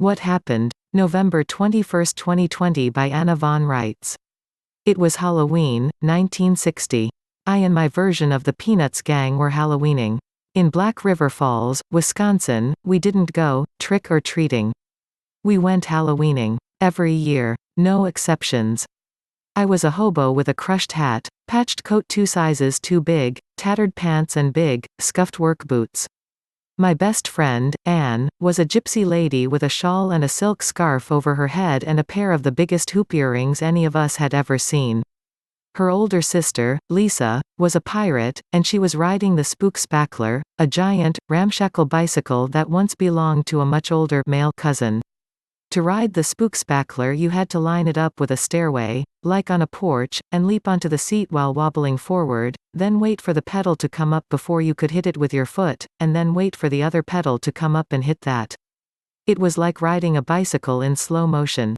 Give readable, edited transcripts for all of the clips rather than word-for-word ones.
What Happened? November 21, 2020 by Anna von Reitz. It was Halloween, 1960. I and my version of the Peanuts gang were Halloweening. In Black River Falls, Wisconsin, we didn't go trick-or-treating. We went Halloweening. Every year. No exceptions. I was a hobo with a crushed hat, patched coat 2 sizes too big, tattered pants and big, scuffed work boots. My best friend, Anne, was a gypsy lady with a shawl and a silk scarf over her head and a pair of the biggest hoop earrings any of us had ever seen. Her older sister, Lisa, was a pirate, and she was riding the Spook-Spackler, a giant, ramshackle bicycle that once belonged to a much older male cousin. To ride the Spook-Spackler you had to line it up with a stairway, like on a porch, and leap onto the seat while wobbling forward, then wait for the pedal to come up before you could hit it with your foot, and then wait for the other pedal to come up and hit that. It was like riding a bicycle in slow motion.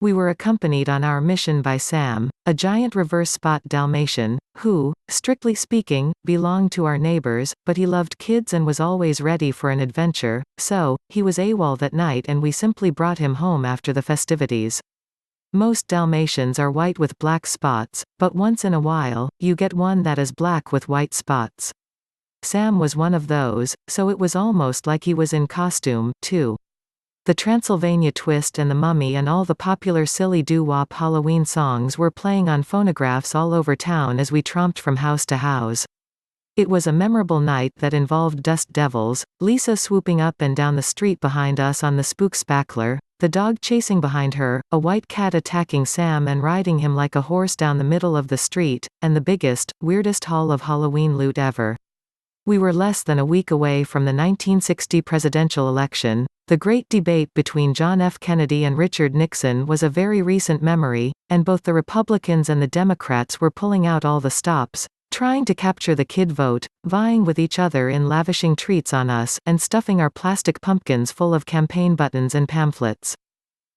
We were accompanied on our mission by Sam, a giant reverse spot Dalmatian, who, strictly speaking, belonged to our neighbors, but he loved kids and was always ready for an adventure, so, he was AWOL that night and we simply brought him home after the festivities. Most Dalmatians are white with black spots, but once in a while, you get one that is black with white spots. Sam was one of those, so it was almost like he was in costume, too. The Transylvania Twist and the Mummy and all the popular silly doo-wop Halloween songs were playing on phonographs all over town as we tromped from house to house. It was a memorable night that involved dust devils, Lisa swooping up and down the street behind us on the Spook-Spackler, the dog chasing behind her, a white cat attacking Sam and riding him like a horse down the middle of the street, and the biggest, weirdest haul of Halloween loot ever. We were less than a week away from the 1960 presidential election. The great debate between John F. Kennedy and Richard Nixon was a very recent memory, and both the Republicans and the Democrats were pulling out all the stops, trying to capture the kid vote, vying with each other in lavishing treats on us, and stuffing our plastic pumpkins full of campaign buttons and pamphlets.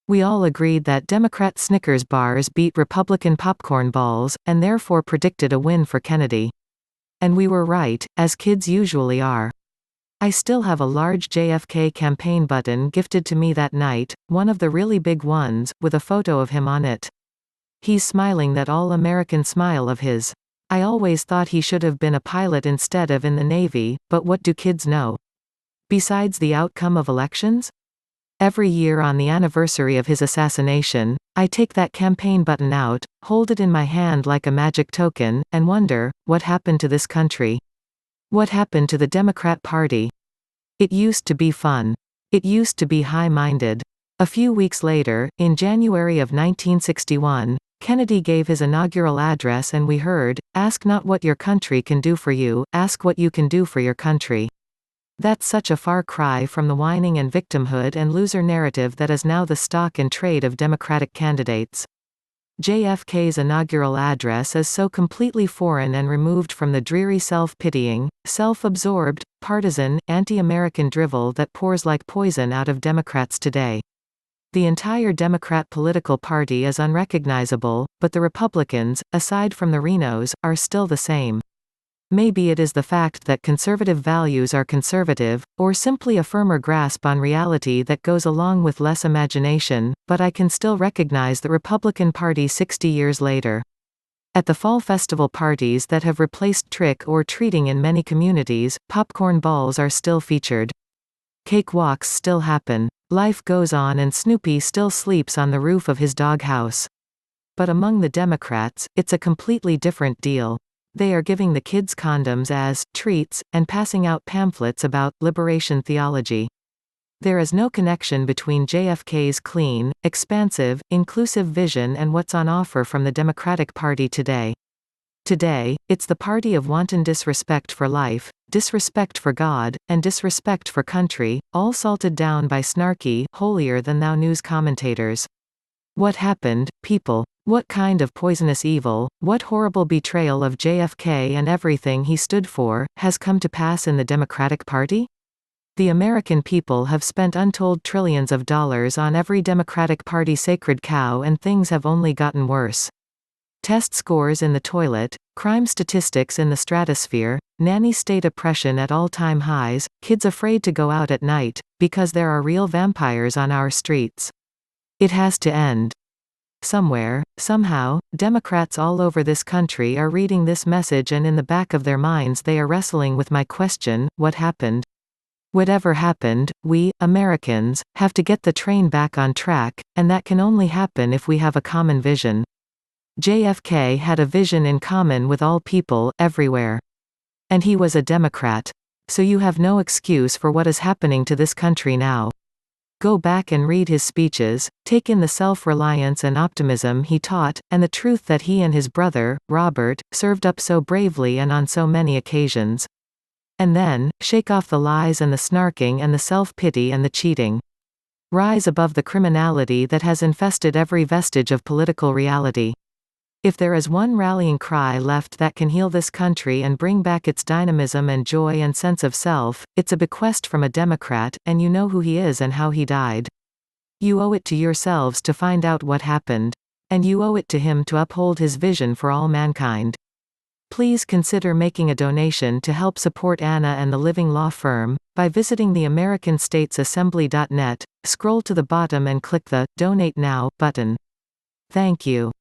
We all agreed that Democrat Snickers bars beat Republican popcorn balls, and therefore predicted a win for Kennedy. And we were right, as kids usually are. I still have a large JFK campaign button gifted to me that night, one of the really big ones, with a photo of him on it. He's smiling that all-American smile of his. I always thought he should have been a pilot instead of in the Navy, but what do kids know? Besides the outcome of elections? Every year on the anniversary of his assassination, I take that campaign button out, hold it in my hand like a magic token, and wonder, what happened to this country? What happened to the Democrat Party? It used to be fun. It used to be high-minded. A few weeks later, in January of 1961, Kennedy gave his inaugural address and we heard, "Ask not what your country can do for you, ask what you can do for your country." That's such a far cry from the whining and victimhood and loser narrative that is now the stock and trade of Democratic candidates. JFK's inaugural address is so completely foreign and removed from the dreary self-pitying, self-absorbed, partisan, anti-American drivel that pours like poison out of Democrats today. The entire Democrat political party is unrecognizable, but the Republicans, aside from the Renos, are still the same. Maybe it is the fact that conservative values are conservative, or simply a firmer grasp on reality that goes along with less imagination, but I can still recognize the Republican Party 60 years later. At the fall festival parties that have replaced trick-or-treating in many communities, popcorn balls are still featured. Cakewalks still happen. Life goes on and Snoopy still sleeps on the roof of his doghouse. But among the Democrats, it's a completely different deal. They are giving the kids condoms as treats, and passing out pamphlets about liberation theology. There is no connection between JFK's clean, expansive, inclusive vision and what's on offer from the Democratic Party today. Today, it's the party of wanton disrespect for life, disrespect for God, and disrespect for country, all salted down by snarky, holier-than-thou news commentators. What happened, people? What kind of poisonous evil, what horrible betrayal of JFK and everything he stood for, has come to pass in the Democratic Party? The American people have spent untold trillions of dollars on every Democratic Party sacred cow and things have only gotten worse. Test scores in the toilet, crime statistics in the stratosphere, nanny state oppression at all-time highs, kids afraid to go out at night, because there are real vampires on our streets. It has to end. Somewhere, somehow, Democrats all over this country are reading this message, and in the back of their minds they are wrestling with my question: what happened? Whatever happened, we, Americans, have to get the train back on track, and that can only happen if we have a common vision. JFK had a vision in common with all people, everywhere. And he was a Democrat. So you have no excuse for what is happening to this country now. Go back and read his speeches, take in the self-reliance and optimism he taught, and the truth that he and his brother, Robert, served up so bravely and on so many occasions. And then, shake off the lies and the snarking and the self-pity and the cheating. Rise above the criminality that has infested every vestige of political reality. If there is one rallying cry left that can heal this country and bring back its dynamism and joy and sense of self, it's a bequest from a Democrat, and you know who he is and how he died. You owe it to yourselves to find out what happened. And you owe it to him to uphold his vision for all mankind. Please consider making a donation to help support Anna and the Living Law Firm, by visiting the AmericanStatesAssembly.net, scroll to the bottom and click the Donate Now button. Thank you.